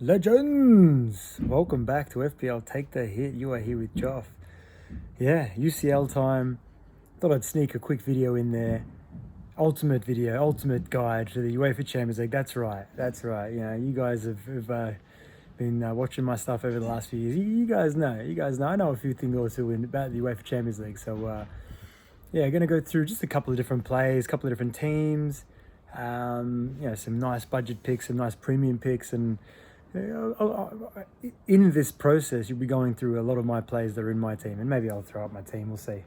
Legends! Welcome back to FPL Take the Hit. You are here with Joff. Yeah, UCL time. Thought I'd sneak a quick video in there. Ultimate video, ultimate guide to the UEFA Champions League. That's right. You know, you guys have been watching my stuff over the last few years. You guys know. I know a few things or two about the UEFA Champions League. So, yeah, going to go through just a couple of different plays, a couple of different teams. Some nice budget picks, some nice premium picks, and in this process, you'll be going through a lot of my plays that are in my team, and maybe I'll throw up my team. We'll see.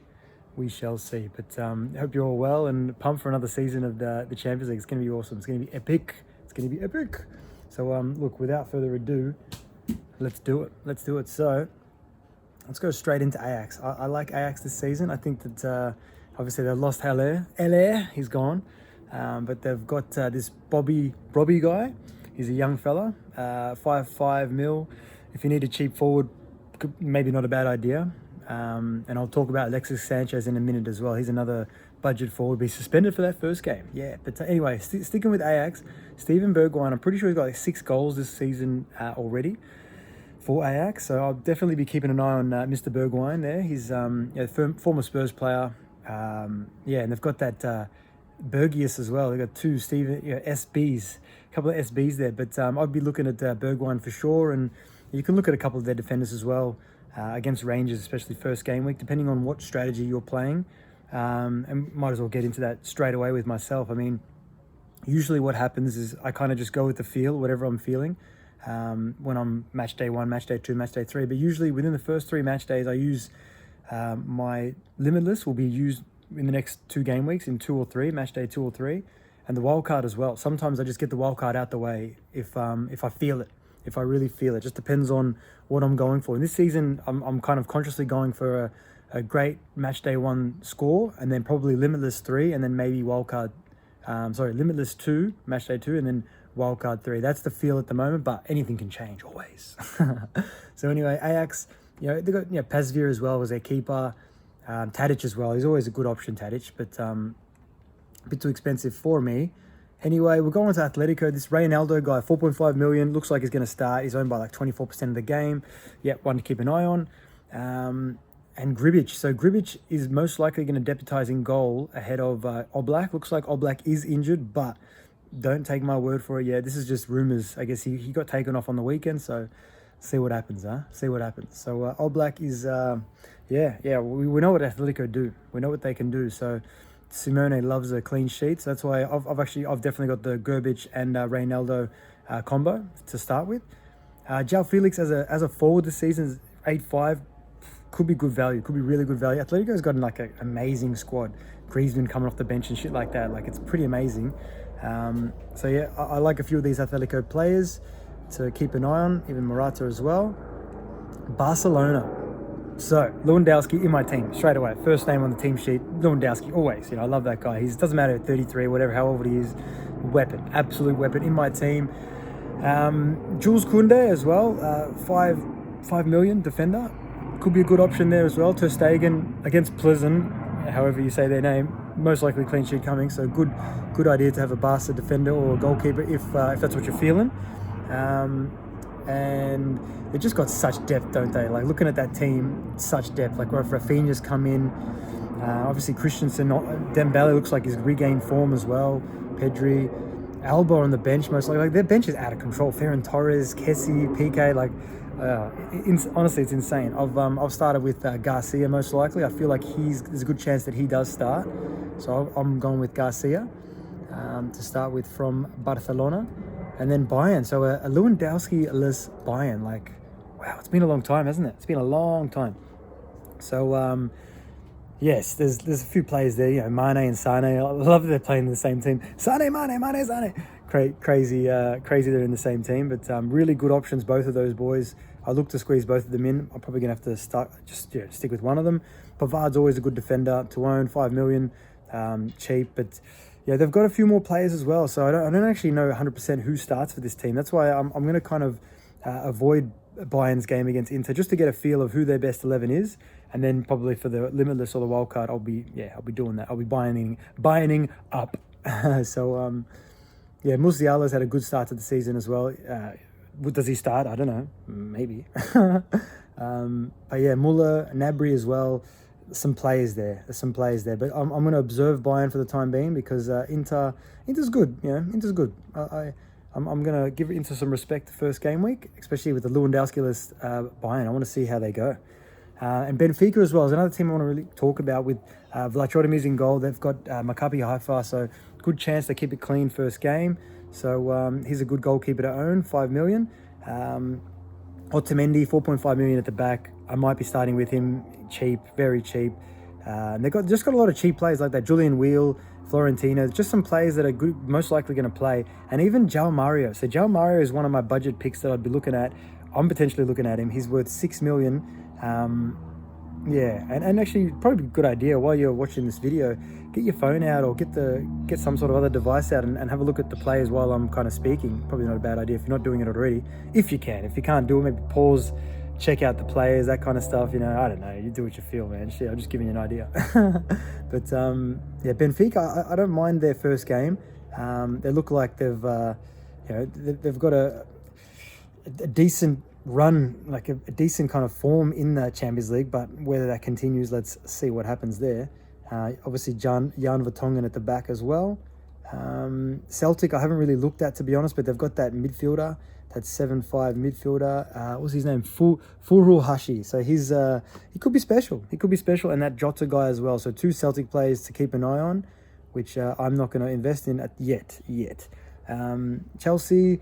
We shall see. But I hope you're all well and pumped for another season of the Champions League. It's going to be awesome. It's going to be epic. So, look, without further ado, let's do it. So, let's go straight into Ajax. I like Ajax this season. I think that obviously they've lost Haller. He's gone. But they've got this Robbie guy. He's a young fella, 5.5 mil. If you need a cheap forward, maybe not a bad idea. And I'll talk about Alexis Sanchez in a minute as well. He's another budget forward. Be suspended for that first game. Yeah, but anyway, sticking with Ajax, Steven Bergwijn. I'm pretty sure he's got like 6 goals this season already for Ajax. So I'll definitely be keeping an eye on Mr. Bergwijn there. He's former Spurs player. And they've got that Bergius as well. They've got 2 SBs. Couple of SBs there, but I'd be looking at Bergwijn for sure, and you can look at a couple of their defenders as well against Rangers, especially first game week, depending on what strategy you're playing. And might as well get into that straight away with myself. I mean, usually what happens is I kind of just go with the feel, whatever I'm feeling, when I'm match day 1, match day 2, match day 3. But usually within the first 3 match days, I use my limitless will be used in the next 2 game weeks in 2 or 3, match day 2 or 3. And the wild card as well. Sometimes I just get the wild card out the way if I feel it, if I really feel it. Just depends on what I'm going for. And this season, I'm kind of consciously going for a great match day 1 score, and then probably limitless 3, and then maybe wild card. Limitless 2, match day 2, and then wild card 3. That's the feel at the moment, but anything can change always. So anyway, Ajax, they got Pasveer as well as their keeper. Tadic as well. He's always a good option, Tadic, but a bit too expensive for me. Anyway, we're going to Atletico. This Reynaldo guy, 4.5 million, looks like he's going to start. He's owned by like 24% of the game. One to keep an eye on. And Gribic. So Gribic is most likely going to deputise in goal ahead of Oblak. Looks like Oblak is injured, but don't take my word for it. Yeah, this is just rumours. I guess he got taken off on the weekend, so see what happens, See what happens. So Oblak is, we know what Atletico do. We know what they can do, so Simone loves a clean sheet, so that's why I've definitely got the Gerbic and Reynaldo combo to start with. João Felix as a forward this season, 8.5, could be good value, could be really good value. Atletico's got like an amazing squad. Griezmann coming off the bench and shit like that, like it's pretty amazing. I like a few of these Atletico players to keep an eye on, even Morata as well. Barcelona. So, Lewandowski in my team, straight away. First name on the team sheet, Lewandowski, always. I love that guy. He doesn't matter, 33, whatever, how old he is. Weapon, absolute weapon in my team. Jules Koundé as well, 5 million defender. Could be a good option there as well. Ter Stegen against Pleasant, however you say their name. Most likely clean sheet coming, so good idea to have a Barca defender or a goalkeeper if that's what you're feeling. And they just got such depth, don't they? Like looking at that team, such depth. Like Rafinha's come in. Obviously Christensen, Dembele looks like he's regained form as well. Pedri, Alba on the bench most likely. Like their bench is out of control. Ferran Torres, Kessie, Piqué, honestly, it's insane. I've started with Garcia most likely. I feel like there's a good chance that he does start. So I'm going with Garcia to start with from Barcelona. And then Bayern, so a Lewandowski-less Bayern, like, wow, it's been a long time, hasn't it? It's been a long time. So, yes, there's a few players there, Mane and Sane. I love that they're playing in the same team. Sane, Mane, Sane. Crazy they're in the same team, but really good options, both of those boys. I look to squeeze both of them in. I'm probably going to have to stick with one of them. Pavard's always a good defender to own, 5 million, cheap, but yeah, they've got a few more players as well, so I don't actually know 100% who starts for this team. That's why I'm going to kind of avoid Bayern's game against Inter just to get a feel of who their best 11 is, and then probably for the limitless or the wild card, I'll be doing that. I'll be buying up. So Musiala's had a good start to the season as well. Does he start? I don't know. Maybe. But yeah, Muller, Gnabry as well. Some players there. There's some players there. But I'm going to observe Bayern for the time being because Inter's good. You know, Inter's good. I'm going to give Inter some respect the first game week, especially with the Lewandowski-less Bayern. I want to see how they go. And Benfica as well is another team I want to really talk about with Vlachodimir in goal. They've got Maccabi Haifa, so good chance they keep it clean first game. So he's a good goalkeeper to own, 5 million. Otamendi, 4.5 million at the back. I might be starting with him, cheap, very cheap. And they've just got a lot of cheap players like that. Julian Wheel, Florentino, just some players that are good, most likely going to play. And even João Mario. So João Mario is one of my budget picks that I'd be looking at. I'm potentially looking at him. He's worth 6 million. Yeah, and actually probably a good idea while you're watching this video, get your phone out or get some sort of other device out and have a look at the players while I'm kind of speaking. Probably not a bad idea if you're not doing it already. If you can. If you can't do it, maybe pause, check out the players, that kind of stuff. You know, I don't know. You do what you feel, man. Shit, I'm just giving you an idea. But yeah, Benfica, I don't mind their first game. They look like they've got a decent run, like a decent kind of form in the Champions League, but whether that continues, let's see what happens there. Obviously Jan Vertonghen at the back as well. Celtic I haven't really looked at, to be honest, but they've got that midfielder, that 7'5" midfielder. What's his name? Furuhashi. So he could be special. He could be special, and that Jota guy as well. So 2 Celtic players to keep an eye on, which I'm not going to invest in yet. Chelsea,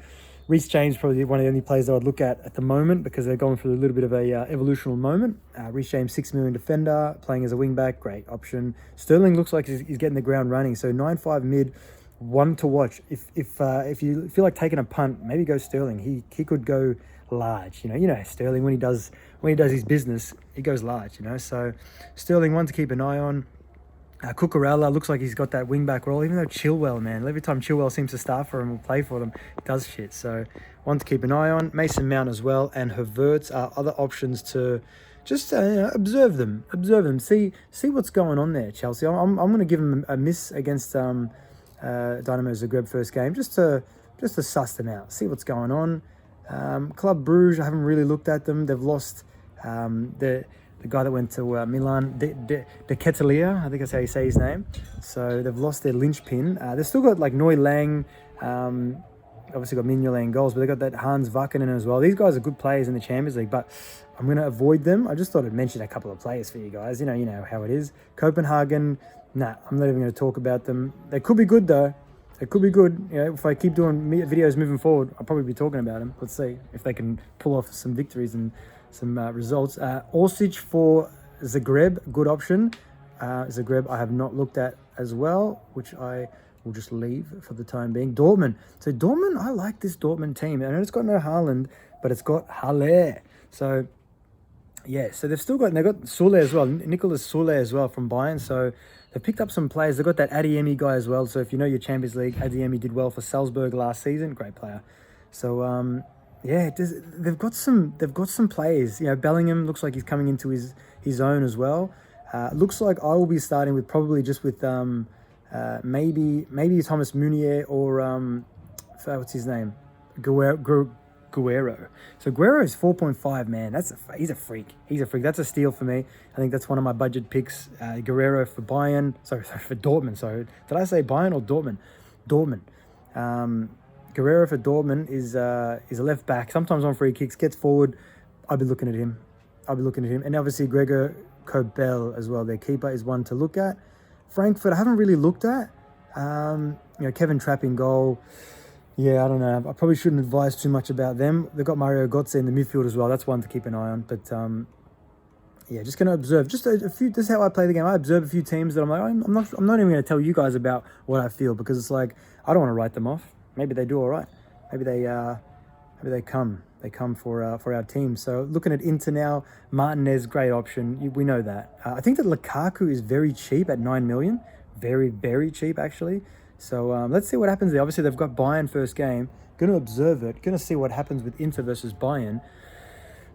Reece James probably one of the only players that I'd look at the moment because they're going through a little bit of a evolutional moment. Reece James, 6 million defender, playing as a wing-back, great option. Sterling looks like he's getting the ground running, so 9.5 mid, one to watch. If you feel like taking a punt, maybe go Sterling. He could go large. You know Sterling when he does his business, he goes large. You know, so Sterling, one to keep an eye on. Cucurella looks like he's got that wing-back role, even though Chilwell, man, every time Chilwell seems to start for him or play for them, he does shit. So one to keep an eye on. Mason Mount as well, and Havertz are other options to just observe them, see what's going on there. Chelsea, I'm going to give them a miss against Dynamo Zagreb first game, just to suss them out, see what's going on. Club Bruges, I haven't really looked at them. They've lost the guy that went to Milan, De Ketelaere, I think that's how you say his name. So they've lost their linchpin. They've still got like Noi Lang, obviously got Mignolet goals, but they've got that Hans Vakkanen as well. These guys are good players in the Champions League, but I'm going to avoid them. I just thought I'd mention a couple of players for you guys. You know how it is. Copenhagen, nah, I'm not even going to talk about them. They could be good though. They could be good. You know, if I keep doing videos moving forward, I'll probably be talking about them. Let's see if they can pull off some victories and some results. Orsic for Zagreb, good option. Zagreb I have not looked at as well, which I will just leave for the time being. Dortmund. So Dortmund, I like this Dortmund team. I know it's got no Haaland, but it's got Haller. So yeah, so they've got Sule as well, Nicolas Sule as well from Bayern. So they've picked up some players. They've got that Adeyemi guy as well. So if you know your Champions League, Adeyemi did well for Salzburg last season. Great player. So yeah, they've got some players. You know, Bellingham looks like he's coming into his own as well. Looks like I will be starting with probably just with maybe Thomas Meunier or what's his name, Guerrero. So Guerrero is 4.5, man. He's a freak. That's a steal for me. I think that's one of my budget picks. Guerrero for Bayern. Sorry, for Dortmund. Sorry, did I say Bayern or Dortmund? Dortmund. Guerrero for Dortmund is a left back. Sometimes on free kicks, gets forward. I'll be looking at him. And obviously Gregor Kobel as well. Their keeper is one to look at. Frankfurt, I haven't really looked at. Kevin Trapp in goal. Yeah, I don't know. I probably shouldn't advise too much about them. They've got Mario Götze in the midfield as well. That's one to keep an eye on. But yeah, just going to observe. Just a few. This is how I play the game. I observe a few teams that I'm like, I'm not even going to tell you guys about what I feel, because it's like I don't want to write them off. Maybe they do all right. Maybe they come for our team. So looking at Inter now, Martinez, great option. We know that. I think that Lukaku is very cheap at 9 million. Very, very cheap actually. So let's see what happens there. Obviously they've got Bayern first game. Going to observe it. Going to see what happens with Inter versus Bayern.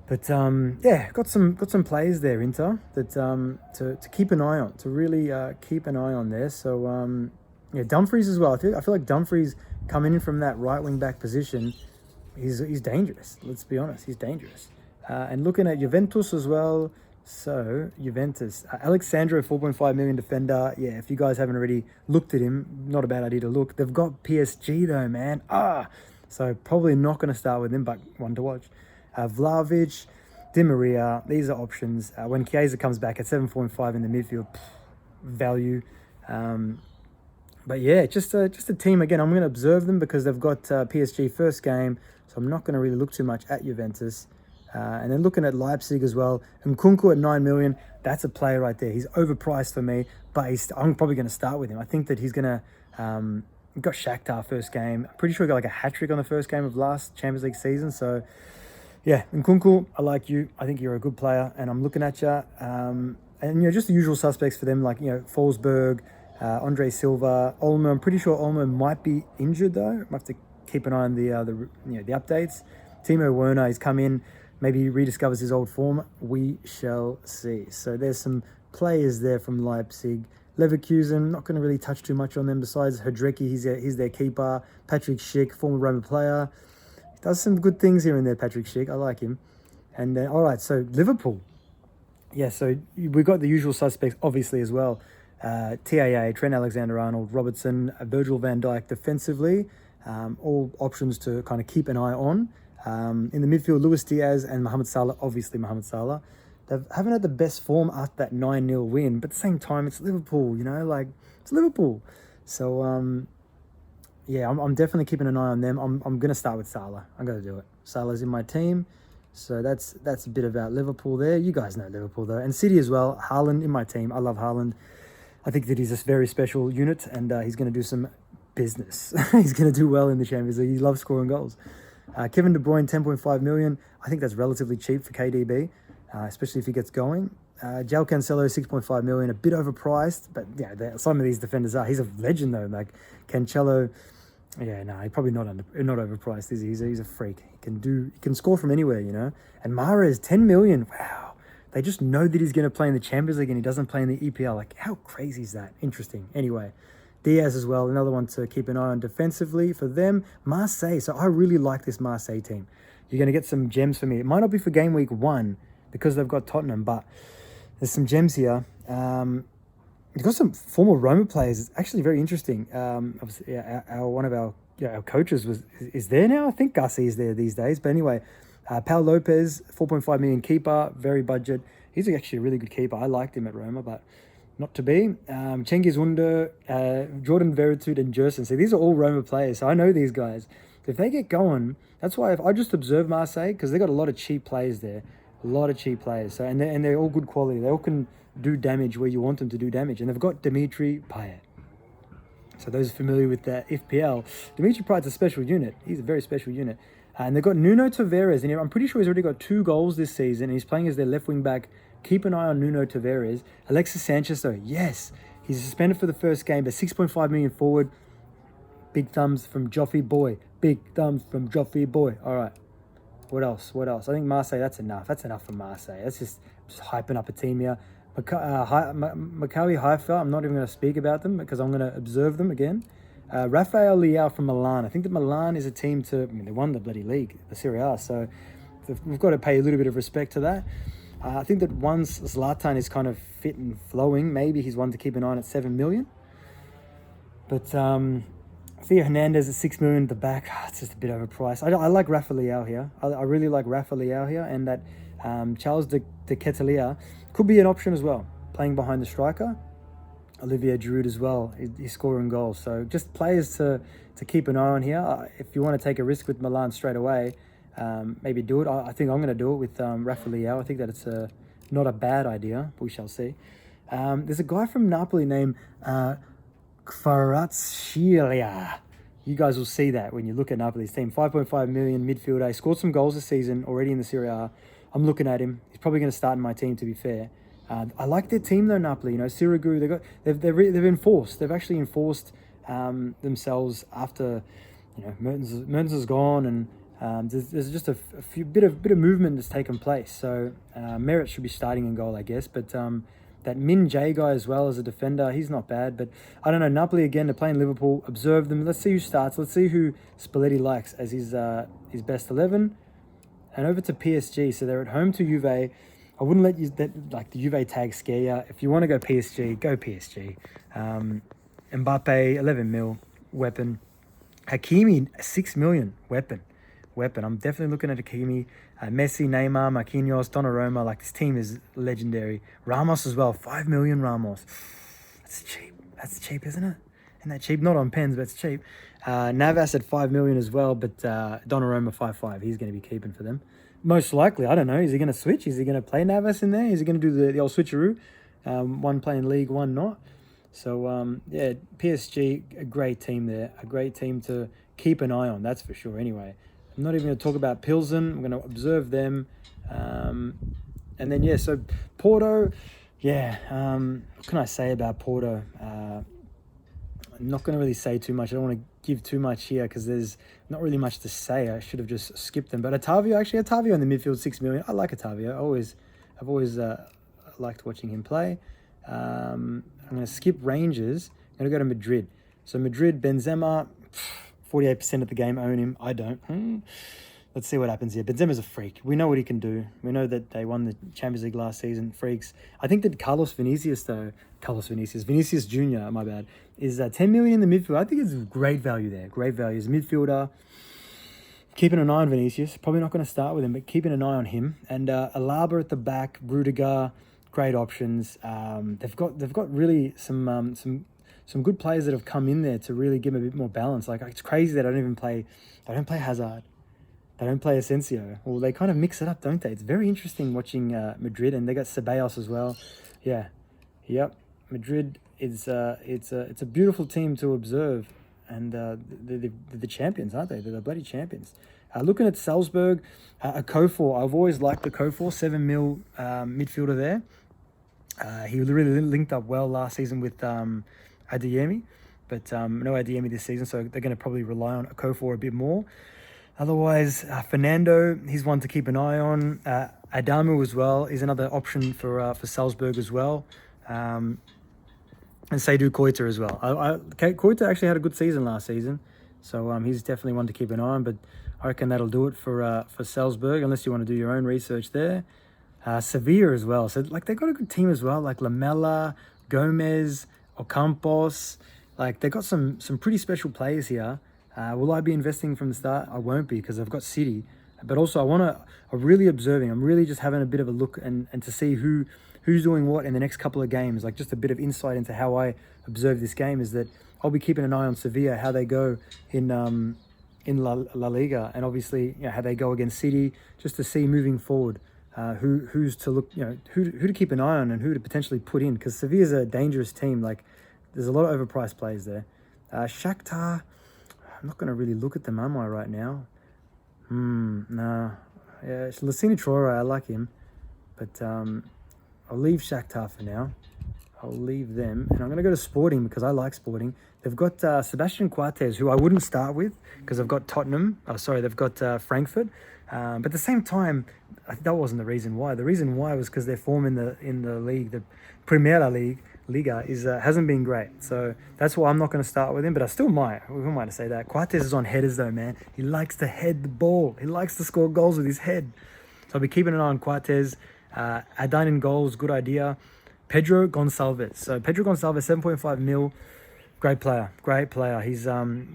But yeah, got some players there, Inter, that to keep an eye on. To really keep an eye on there. So yeah, Dumfries as well. I feel like Dumfries coming in from that right wing back position, he's dangerous. Let's be honest, he's dangerous. And looking at Juventus as well. So Juventus, Alexandro, 4.5 million defender. Yeah, if you guys haven't already looked at him, not a bad idea to look. They've got PSG though, man. So probably not going to start with him, but one to watch. Vlahovic, Di Maria. These are options. When Chiesa comes back at 7.5 in the midfield, value. But yeah, just a team. Again, I'm going to observe them because they've got PSG first game, so I'm not going to really look too much at Juventus. And then looking at Leipzig as well, Nkunku at 9 million, that's a player right there. He's overpriced for me, but I'm probably going to start with him. I think that he's going to... got Shakhtar first game. I'm pretty sure he got like a hat-trick on the first game of last Champions League season. So, yeah, Nkunku, I like you. I think you're a good player, and I'm looking at you. And, just the usual suspects for them, like, Forsberg, Andre Silva, Olmo. I'm pretty sure Olmo might be injured, though. I have to keep an eye on the updates. Timo Werner, he's come in. Maybe he rediscovers his old form. We shall see. So there's some players there from Leipzig. Leverkusen, not going to really touch too much on them. Besides Hrdecki, he's their keeper. Patrick Schick, former Roma player. He does some good things here and there, Patrick Schick. I like him. And then, all right, so Liverpool. Yeah, so we've got the usual suspects, obviously, as well. TAA, Trent Alexander-Arnold, Robertson, Virgil van Dijk defensively. All options to kind of keep an eye on. In the midfield, Luis Diaz and Mohamed Salah. Obviously, Mohamed Salah. They haven't had the best form after that 9-0 win, but at the same time, it's Liverpool, it's Liverpool. So, I'm definitely keeping an eye on them. I'm going to start with Salah. I'm going to do it. Salah's in my team. So that's a bit about Liverpool there. You guys know Liverpool, though. And City as well. Haaland in my team. I love Haaland. I think that he's a very special unit, and he's going to do some business. He's going to do well in the Champions League. He loves scoring goals. Kevin De Bruyne, 10.5 million. I think that's relatively cheap for KDB. Especially if he gets going. João Cancelo, 6.5 million, a bit overpriced, but yeah, some of these defenders are. He's a legend though, like Cancelo. Yeah, no, he's probably not overpriced, is he? He's a freak. He can score from anywhere, And Mahrez, 10 million. Wow, they just know that he's going to play in the Champions League and he doesn't play in the EPL. Like, how crazy is that? Interesting. Anyway, Diaz as well, another one to keep an eye on defensively for them. Marseille. So I really like this Marseille team. You're going to get some gems for me. It might not be for game week 1. Because they've got Tottenham, but there's some gems here. You've got some former Roma players. It's actually very interesting. Obviously, one of our coaches is there now. I think Gussie is there these days. But anyway, Pau Lopez, 4.5 million keeper, very budget. He's actually a really good keeper. I liked him at Roma, but not to be. Cengiz Under, Jordan Veretout, and Jerson. See, these are all Roma players, so I know these guys. So if they get going, that's why if I just observe Marseille, because they've got a lot of cheap players there. A lot of cheap players, so and they're all good quality. They all can do damage where you want them to do damage, and they've got Dimitri Payet. So those familiar with the FPL, Dimitri Payet's a special unit. He's a very special unit, and they've got Nuno Tavares, and I'm pretty sure he's already got 2 goals this season. And he's playing as their left wing back. Keep an eye on Nuno Tavares. Alexis Sanchez, though, yes, he's suspended for the first game, but 6.5 million forward. Big thumbs from Joffrey Boy. Big thumbs from Joffrey Boy. All right. What else? I think Marseille, that's enough. That's enough for Marseille. That's just hyping up a team here. Maccabi Haifa, I'm not even going to speak about them because I'm going to observe them again. Rafael Leao from Milan. I think that Milan is a team they won the bloody league, the Serie A, so we've got to pay a little bit of respect to that. I think that once Zlatan is kind of fit and flowing, maybe he's one to keep an eye on at 7 million. But Theo Hernandez at 6 million at the back. It's just a bit overpriced. I like Rafa Leao here. I really like Rafa Leao here, and that Charles de Ketelaere could be an option as well, playing behind the striker. Olivier Giroud as well. He's scoring goals. So just players to keep an eye on here. If you want to take a risk with Milan straight away, maybe do it. I think I'm going to do it with Rafa Leao. I think that it's not a bad idea, but we shall see. There's a guy from Napoli named Kvaratskhelia. You guys will see that when you look at Napoli's team. 5.5 million midfielder. He scored some goals this season already in the Serie A. I'm looking at him. He's probably going to start in my team, to be fair. I like their team though, Napoli. Sirigu. They've enforced. They've actually enforced themselves after Mertens is gone, and there's just a bit of movement that's taken place. So Merit should be starting in goal, I guess. But That Min Jae guy as well as a defender, he's not bad. But I don't know, Napoli again, they're playing Liverpool. Observe them. Let's see who starts. Let's see who Spalletti likes as his best 11. And over to PSG. So they're at home to Juve. I wouldn't let the Juve tag scare you. If you want to go PSG, go PSG. Mbappe, 11 mil, weapon. Hakimi, 6 million, weapon. I'm definitely looking at Hakimi. Messi, Neymar, Marquinhos, Donnarumma. Like, this team is legendary. Ramos as well, 5 million Ramos. That's cheap, isn't it? Isn't that cheap? Not on pens, but it's cheap. Navas at 5 million as well, but Donnarumma 5.5. He's going to be keeping for them. Most likely, I don't know. Is he going to switch? Is he going to play Navas in there? Is he going to do the old switcheroo? One playing League, one not. So, yeah, PSG, a great team there. A great team to keep an eye on, that's for sure. Anyway, I'm not even going to talk about Pilsen. I'm going to observe them. And then, yeah, so Porto, yeah, what can I say about Porto? I'm not going to really say too much. I don't want to give too much here because there's not really much to say. I should have just skipped them. But Otavio in the midfield, 6 million. I like Otavio. I've always liked watching him play. I'm going to skip Rangers. I'm going to go to Madrid. So Madrid, Benzema, 48% of the game own him. I don't. Let's see what happens here. Benzema's a freak. We know what he can do. We know that they won the Champions League last season. Freaks. I think that Vinicius Jr., my bad, is 10 million in the midfield. I think it's great value there. Great value. He's a midfielder. Keeping an eye on Vinicius. Probably not going to start with him, but keeping an eye on him. And Alaba at the back, Rudiger, great options. They've got really some good players that have come in there to really give them a bit more balance. Like, it's crazy that I don't play Hazard. They don't play Asensio. Well, they kind of mix it up, don't they? It's very interesting watching Madrid, and they got Ceballos as well. Yeah, yep. Madrid is it's a beautiful team to observe, and they're the champions, aren't they? They're the bloody champions. Looking at Salzburg, a Kofor. I've always liked the Kofor, 7 mil midfielder there. He really linked up well last season with Adeyemi, but no Adeyemi this season, so they're going to probably rely on Kofor a bit more. Otherwise, Fernando, he's one to keep an eye on. Adamu as well is another option for Salzburg as well. And Seydou Koita as well. Koita actually had a good season last season, so he's definitely one to keep an eye on. But I reckon that'll do it for Salzburg, unless you want to do your own research there. Sevilla as well. So, like, they've got a good team as well, like Lamela, Gomez, Ocampos. Like, they've got some pretty special players here. Will I be investing from the start? I won't be, because I've got City. But also, I'm really observing. I'm really just having a bit of a look and to see who's doing what in the next couple of games. Like, just a bit of insight into how I observe this game is that I'll be keeping an eye on Sevilla, how they go in La Liga, and obviously, you know, how they go against City, just to see moving forward who's to look, you know, who to keep an eye on and who to potentially put in, because Sevilla's a dangerous team. Like, there's a lot of overpriced players there. Shakhtar, I'm not going to really look at them, am I, right now? No. Yeah, Lassina Traore, I like him. But I'll leave Shakhtar for now. I'll leave them. And I'm going to go to Sporting, because I like Sporting. They've got Sebastian Coates, who I wouldn't start with, because I've got Tottenham. They've got Frankfurt. But at the same time, that wasn't the reason why. The reason why was because their form in the league, the Primera Liga, hasn't been great. So that's why I'm not going to start with him, but I still might. Who am I to say that? Coates is on headers though, man. He likes to head the ball. He likes to score goals with his head. So I'll be keeping an eye on Coates. Adan in goals, good idea. Pedro Gonçalves. So Pedro Gonçalves, 7.5 mil. Great player. He's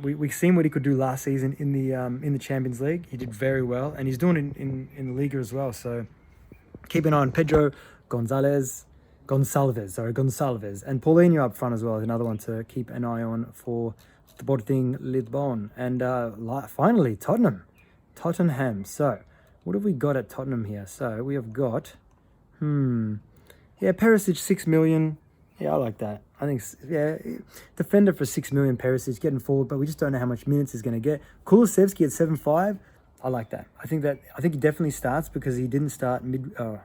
we've seen what he could do last season in the Champions League. He did very well, and he's doing it in the Liga as well. So keep an eye on Pedro Gonçalves, and Paulinho up front as well is another one to keep an eye on for Sporting Lisbon. And finally, Tottenham. So what have we got at Tottenham here? So we have got Perisic, 6 million. Yeah, I like that. I think, defender for 6 million, Perisic getting forward, but we just don't know how much minutes he's going to get. Kulusevski at 7.5. I like that. I think he definitely starts, because he didn't start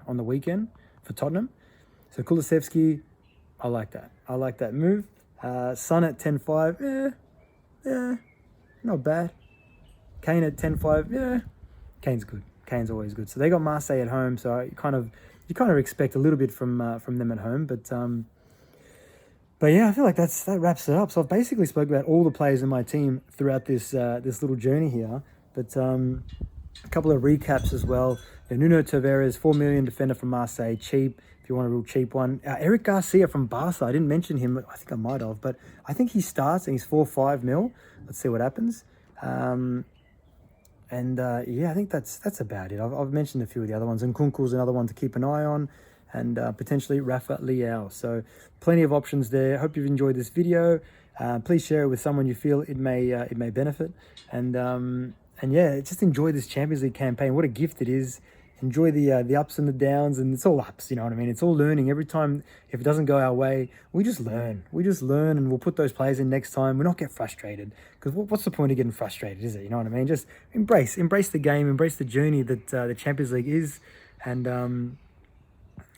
on the weekend for Tottenham. So Kulusevski, I like that. I like that move. Son at 10.5. Yeah, not bad. Kane at 10.5. Yeah, Kane's good. Kane's always good. So they got Marseille at home, so you kind of expect a little bit from them at home, but yeah, I feel like that wraps it up. So I've basically spoke about all the players in my team throughout this little journey here. But a couple of recaps as well. Nuno Tavares, 4 million defender from Marseille, cheap. If you want a real cheap one, Eric Garcia from Barca. I didn't mention him. I think I might have, but I think he starts and he's 4-5 mil. Let's see what happens. Yeah, I think that's about it. I've mentioned a few of the other ones, and Kunkul's another one to keep an eye on, and potentially Rafa Leao. So plenty of options there. Hope you've enjoyed this video. Please share it with someone you feel it may benefit, and yeah, just enjoy this Champions League campaign. What a gift it is. Enjoy the ups and the downs, and it's all ups, you know what I mean? It's all learning. Every time, if it doesn't go our way, we just learn. And we'll put those players in next time. We'll not get frustrated, because what's the point of getting frustrated, is it? You know what I mean? Just embrace the game, embrace the journey that the Champions League is, and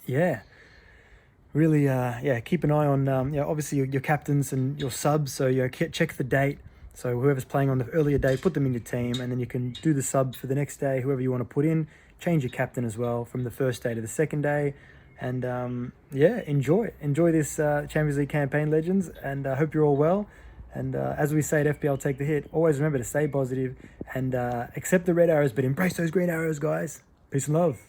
yeah, really, keep an eye on, obviously your captains and your subs. So check the date. So whoever's playing on the earlier day, put them in your team, and then you can do the sub for the next day, whoever you want to put in. Change your captain as well from the first day to the second day. And enjoy this Champions League campaign, legends. And I hope you're all well. And as we say at FPL Take the Hit, always remember to stay positive and accept the red arrows, but embrace those green arrows, guys. Peace and love.